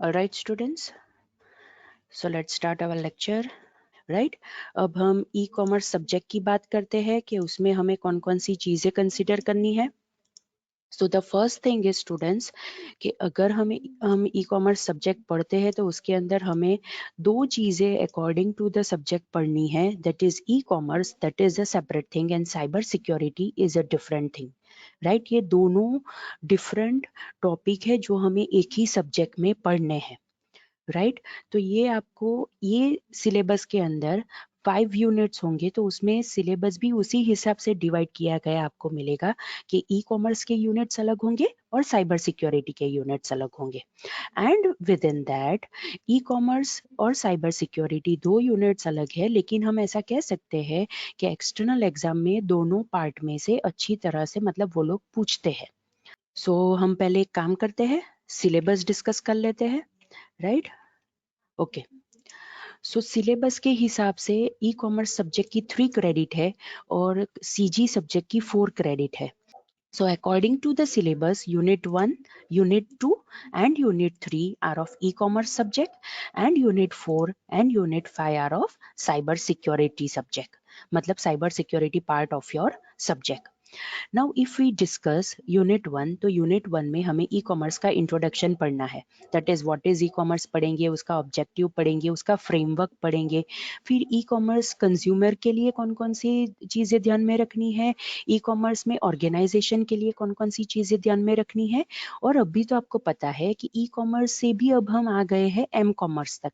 Alright students, so let's start our lecture. Right अब हम e commerce subject की बात करते हैं कि उसमें हमें कौन कौन सी चीजें कंसिडर करनी है. So the first thing is students कि अगर हम ई कॉमर्स सब्जेक्ट पढ़ते हैं तो उसके अंदर हमें दो चीजें अकॉर्डिंग टू द सब्जेक्ट पढ़नी है. That is e commerce, that is a separate thing, and cyber security is a different thing. Right, ये दोनों डिफरेंट टॉपिक है जो हमें एक ही सब्जेक्ट में पढ़ने हैं. राइट, तो ये आपको ये सिलेबस के अंदर 5 यूनिट्स होंगे, तो उसमें सिलेबस भी उसी हिसाब से डिवाइड किया गया आपको मिलेगा कि ई कॉमर्स के यूनिट्स अलग होंगे और साइबर सिक्योरिटी के यूनिट्स अलग होंगे. And with in that E commerce और साइबर सिक्योरिटी दो यूनिट्स अलग है, लेकिन हम ऐसा कह सकते हैं कि एक्सटर्नल एग्जाम में दोनों पार्ट में से अच्छी तरह से मतलब वो लोग पूछते हैं. सो हम पहले एक काम करते हैं, सिलेबस डिस्कस कर लेते हैं. Right, okay. सो सिलेबस के हिसाब से ई कॉमर्स सब्जेक्ट की 3 क्रेडिट है और सीजी सब्जेक्ट की 4 क्रेडिट है. So according to the syllabus, Unit 1, Unit 2 and Unit 3 are of e-commerce subject, and Unit 4 and Unit 5 are of cyber security subject. मतलब cyber security part of your subject. Now if we discuss unit 1, तो unit 1 में हमें e commerce का introduction पढ़ना है. That is what is e commerce पढ़ेंगे, उसका objective पढ़ेंगे, उसका फ्रेमवर्क पढ़ेंगे. फिर ई कॉमर्स कंज्यूमर के लिए कौन कौन सी चीज़ें ध्यान में रखनी है, ई कॉमर्स में ऑर्गेनाइजेशन के लिए कौन कौन सी चीज़ें ध्यान में रखनी है. और अभी तो आपको पता है कि ई कॉमर्स से भी अब हम आ गए हैं एम कॉमर्स तक,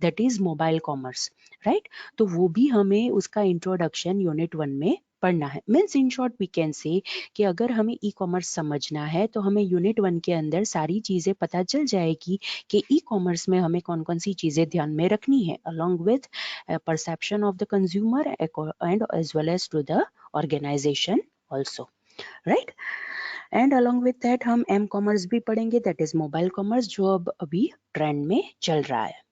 that is mobile commerce. Right, तो वो भी हमें उसका इंट्रोडक्शन यूनिट 1 में पढ़ना है. Means in short we can say कि अगर हमें ई कॉमर्स समझना है तो हमें यूनिट 1 के अंदर सारी चीजें पता चल जाएगी कि ई कॉमर्स में हमें कौन कौन सी चीजें ध्यान में रखनी है, along with perception of the consumer and as well as to the organisation also. Right, and along with that हम एम कॉमर्स भी पढ़ेंगे, दैट इज मोबाइल कॉमर्स, जो अब अभी ट्रेंड में चल रहा है.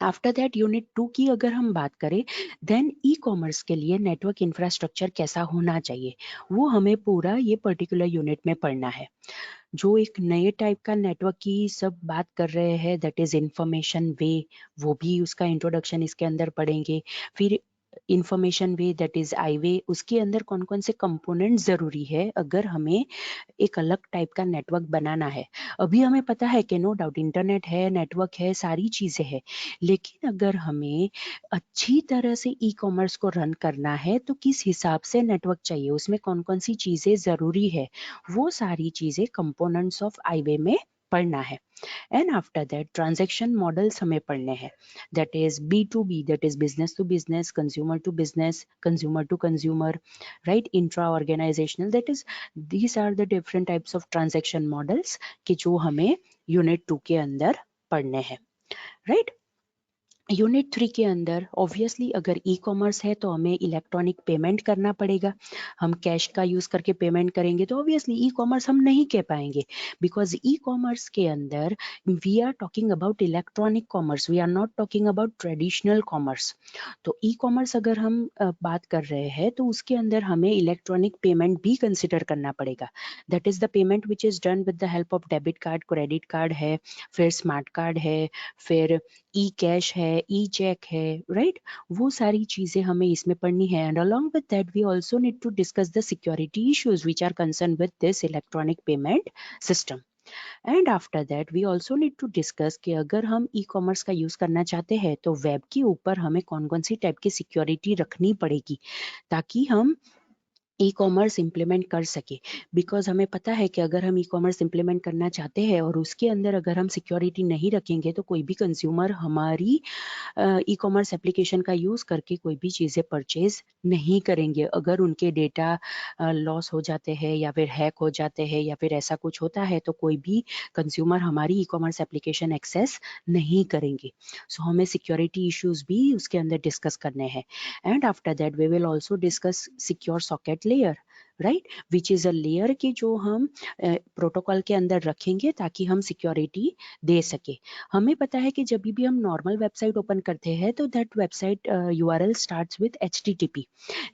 आफ्टर दैट यूनिट 2 की अगर हम बात करें, देन ई कॉमर्स के लिए नेटवर्क इंफ्रास्ट्रक्चर कैसा होना चाहिए, वो हमें पूरा ये पर्टिकुलर यूनिट में पढ़ना है. जो एक नए टाइप का नेटवर्क की सब बात कर रहे हैं, दैट इज इंफॉर्मेशन वे, वो भी उसका इंट्रोडक्शन इसके अंदर पढ़ेंगे. फिर information way that is I way, उसके अंदर कौन कौन से कंपोनेंट जरूरी है अगर हमें एक अलग टाइप का नेटवर्क बनाना है. अभी हमें पता है कि नो डाउट इंटरनेट है, नेटवर्क है, सारी चीजें हैं, लेकिन अगर हमें अच्छी तरह से ई कॉमर्स को रन करना है तो किस हिसाब से नेटवर्क चाहिए, उसमें कौन कौन सी चीजें जरूरी है, वो सारी चीजें कंपोनेंट्स ऑफ आईवे में पढ़ना है. And after that transaction models हमें पढ़ने हैं, that is B to B, that is business to business, consumer to business, consumer to consumer. Right, intra organisational, that is these are the different types of transaction models कि जो हमें unit 2 के अंदर पढ़ने हैं. राइट, यूनिट 3 के अंदर obviously अगर ई कॉमर्स है तो हमें इलेक्ट्रॉनिक पेमेंट करना पड़ेगा. हम कैश का यूज करके पेमेंट करेंगे तो ऑब्वियसली ई कॉमर्स हम नहीं कह पाएंगे, बिकॉज ई कॉमर्स के अंदर we are talking about electronic commerce, we are not talking about traditional commerce. तो ई कॉमर्स अगर हम बात कर रहे हैं तो उसके अंदर हमें इलेक्ट्रॉनिक पेमेंट भी कंसिडर करना पड़ेगा. That is the payment which is done with the help of debit card, credit card है, फिर स्मार्ट कार्ड है, फिर ई कैश है, ई चेक है. राइट, वो सारी चीजें हमें इसमें पढ़नी है. And along with that we also need to discuss the security issues which are concern with this electronic payment system. And after that we also need to discuss कि अगर हम ई कॉमर्स का यूज करना चाहते हैं तो web के ऊपर हमें कौन कौन सी टाइप की सिक्योरिटी रखनी पड़ेगी ताकि हम ई कॉमर्स इम्प्लीमेंट कर सके. बिकॉज हमें पता है कि अगर हम ई कॉमर्स इम्प्लीमेंट करना चाहते हैं और उसके अंदर अगर हम सिक्योरिटी नहीं रखेंगे तो कोई भी कंज्यूमर हमारी ई कॉमर्स एप्लीकेशन का यूज़ करके कोई भी चीज़ें परचेज नहीं करेंगे. अगर उनके डेटा लॉस हो जाते हैं या फिर हैक हो जाते हैं या फिर ऐसा कुछ होता है तो कोई भी कंज्यूमर हमारी ई कॉमर्स एप्लीकेशन एक्सेस नहीं करेंगे. सो हमें सिक्योरिटी इश्यूज भी उसके अंदर डिस्कस करने हैं. And after that we will also discuss secure socket layer. Right, which is a layer की जो हम प्रोटोकॉल के अंदर रखेंगे ताकि हम सिक्योरिटी दे सके। हमें पता है कि जब भी हम नॉर्मल वेबसाइट ओपन करते हैं तो that website URL starts with HTTP,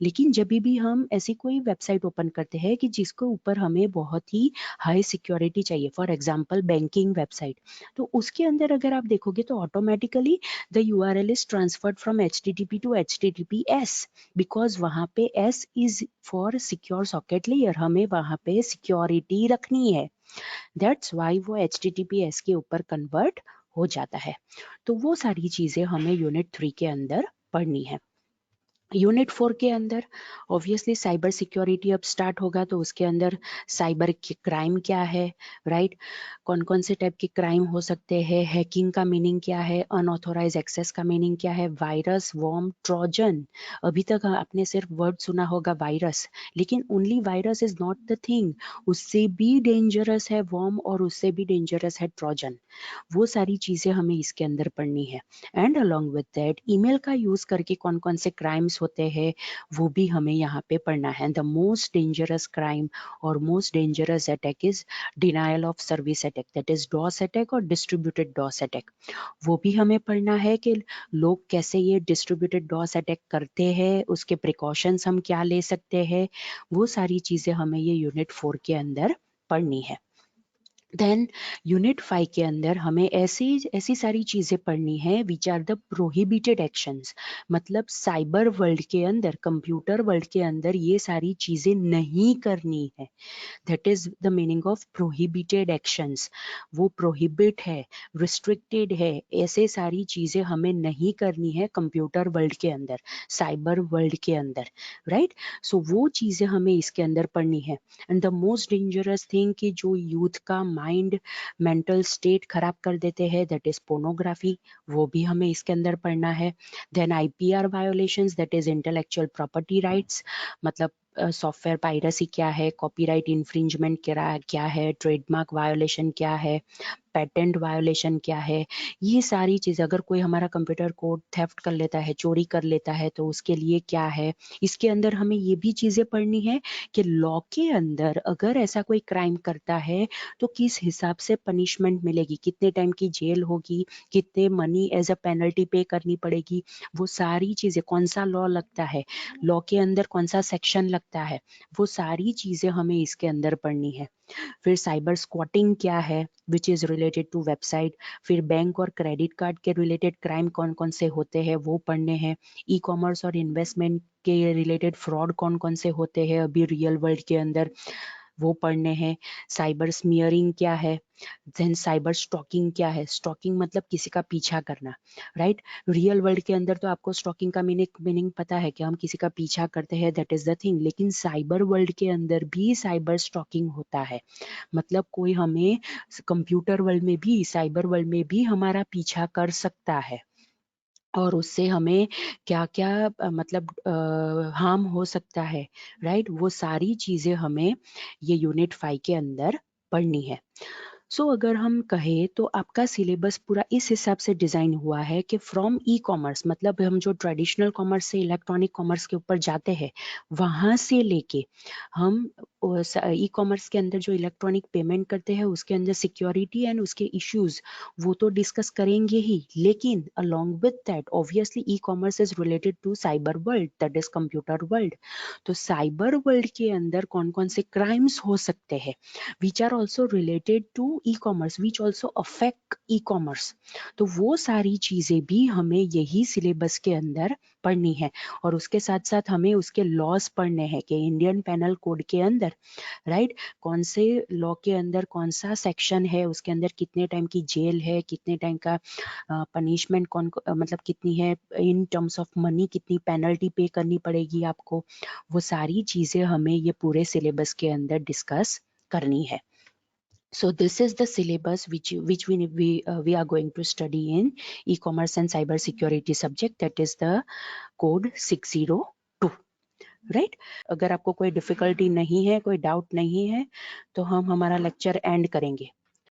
लेकिन जब भी हम ऐसी कोई वेबसाइट ओपन करते हैं कि जिसके ऊपर हमें बहुत ही हाई सिक्योरिटी चाहिए, फॉर एग्जांपल बैंकिंग वेबसाइट, तो उसके अंदर अगर आप देखोगे तो automatically the URL is transferred from HTTP to HTTPS, because वहां पे S is for secure socket layer, हमें वहां पे सिक्योरिटी रखनी है, दैट्स वाई वो HTTPS के ऊपर कन्वर्ट हो जाता है। तो वो सारी चीजें हमें यूनिट 3 के अंदर पढ़नी है। यूनिट 4 के अंदर ऑब्वियसली साइबर सिक्योरिटी अब स्टार्ट होगा, तो उसके अंदर साइबर क्राइम क्या है, राइट, कौन कौन से टाइप के क्राइम हो सकते हैं, हैकिंग का मीनिंग क्या है, अनऑथोराइज एक्सेस का मीनिंग क्या है, वायरस, वॉर्म, ट्रोजन। अभी तक आपने सिर्फ वर्ड सुना होगा वायरस, लेकिन only virus is not the thing, उससे भी डेंजरस है वॉर्म और उससे भी डेंजरस है ट्रोजन। वो सारी चीजें हमें इसके अंदर पढ़नी है। And along with that email का यूज करके कौन कौन से क्राइम्स होते हैं वो भी हमें यहाँ पे पढ़ना है। द मोस्ट डेंजरस क्राइम और most dangerous attack is denial of service attack, that is DoS attack और डिस्ट्रीब्यूटेड डॉस अटैक। वो भी हमें पढ़ना है कि लोग कैसे ये डिस्ट्रीब्यूटेड डॉस अटैक करते हैं, उसके प्रिकॉशंस हम क्या ले सकते हैं, वो सारी चीजें हमें ये यूनिट 4 के अंदर पढ़नी है। देन यूनिट 5 के अंदर हमें ऐसी सारी चीजें पढ़नी है which are the prohibited actions, मतलब साइबर वर्ल्ड के अंदर, कंप्यूटर वर्ल्ड के अंदर ये सारी चीजें नहीं करनी है। That is the meaning of prohibited actions. वो प्रोहिबिट है, रिस्ट्रिक्टेड है, ऐसे सारी चीजें हमें नहीं करनी है कंप्यूटर वर्ल्ड के अंदर, साइबर वर्ल्ड के अंदर, राइट। सो वो चीजें हमें इसके अंदर पढ़नी है। And the most dangerous thing कि जो यूथ का माइंड, मेंटल स्टेट खराब कर देते हैं, दैट इज पोर्नोग्राफी, वो भी हमें इसके अंदर पढ़ना है। Then IPR violations, that is intellectual property rights, मतलब सॉफ्टवेयर पायरेसी क्या है, कॉपीराइट इन्फ्रिंजमेंट क्या है, ट्रेडमार्क वायोलेशन क्या है, पेटेंट वायोलेशन क्या है, ये सारी चीज़। अगर कोई हमारा कंप्यूटर कोड थेफ्ट कर लेता है, चोरी कर लेता है, तो उसके लिए क्या है। इसके अंदर हमें ये भी चीज़ें पढ़नी है कि लॉ के अंदर अगर ऐसा कोई क्राइम करता है तो किस हिसाब से पनिशमेंट मिलेगी, कितने टाइम की जेल होगी, कितने मनी एज अ पेनल्टी पे करनी पड़ेगी, वो सारी चीज़ें, कौन सा लॉ लगता है, लॉ के अंदर कौन सा सेक्शन लगता है, वो सारी चीज़ें हमें इसके अंदर पढ़नी है। फिर साइबर स्क्वाटिंग क्या है which is related to website, फिर बैंक और क्रेडिट कार्ड के रिलेटेड क्राइम कौन कौन से होते हैं वो पढ़ने हैं, ई कॉमर्स और इन्वेस्टमेंट के रिलेटेड फ्रॉड कौन कौन से होते हैं अभी रियल वर्ल्ड के अंदर, वो पढ़ने हैं। साइबर स्मियरिंग क्या है, देन साइबर स्टॉकिंग क्या है, स्टॉकिंग मतलब किसी का पीछा करना, राइट। रियल वर्ल्ड के अंदर तो आपको स्टॉकिंग का मीनिंग पता है कि हम किसी का पीछा करते हैं, दैट इज द थिंग, लेकिन साइबर वर्ल्ड के अंदर भी साइबर स्टॉकिंग होता है, मतलब कोई हमें कंप्यूटर वर्ल्ड में भी, साइबर वर्ल्ड में भी हमारा पीछा कर सकता है और उससे हमें क्या क्या मतलब हार्म हो सकता है, राइट। वो सारी चीजें हमें ये यूनिट 5 के अंदर पढ़नी है। सो अगर हम कहें तो आपका सिलेबस पूरा इस हिसाब से डिजाइन हुआ है कि फ्रॉम ई कॉमर्स, मतलब हम जो ट्रेडिशनल कॉमर्स से इलेक्ट्रॉनिक कॉमर्स के ऊपर जाते हैं, वहां से लेके हम ई कॉमर्स के अंदर जो इलेक्ट्रॉनिक पेमेंट करते हैं उसके अंदर सिक्योरिटी एंड उसके इश्यूज वो तो डिस्कस करेंगे ही, लेकिन along with that obviously e commerce is related to cyber world, that is computer world. तो साइबर वर्ल्ड के अंदर कौन कौन से क्राइम्स हो सकते हैं which are also related to e-commerce, which also affect e-commerce, तो वो सारी चीजें भी हमें यही सिलेबस के अंदर पढ़नी है। और उसके साथ साथ हमें उसके लॉस पढ़ने हैं कि इंडियन पेनल कोड के अंदर, राइट, कौन से लॉ के अंदर कौन सा सेक्शन है, उसके अंदर कितने टाइम की जेल है, कितने टाइम का पनिशमेंट मतलब कितनी है इन टर्म्स ऑफ मनी, कितनी पेनल्टी पे करनी पड़ेगी आपको, वो सारी चीजें हमें ये पूरे सिलेबस के अंदर डिस्कस करनी है। So this is the syllabus which we are going to study in e-commerce and cyber security subject, that is the code 602, right? अगर आपको कोई डिफिकल्टी नहीं है, कोई डाउट नहीं है, तो हम हमारा लेक्चर एंड करेंगे।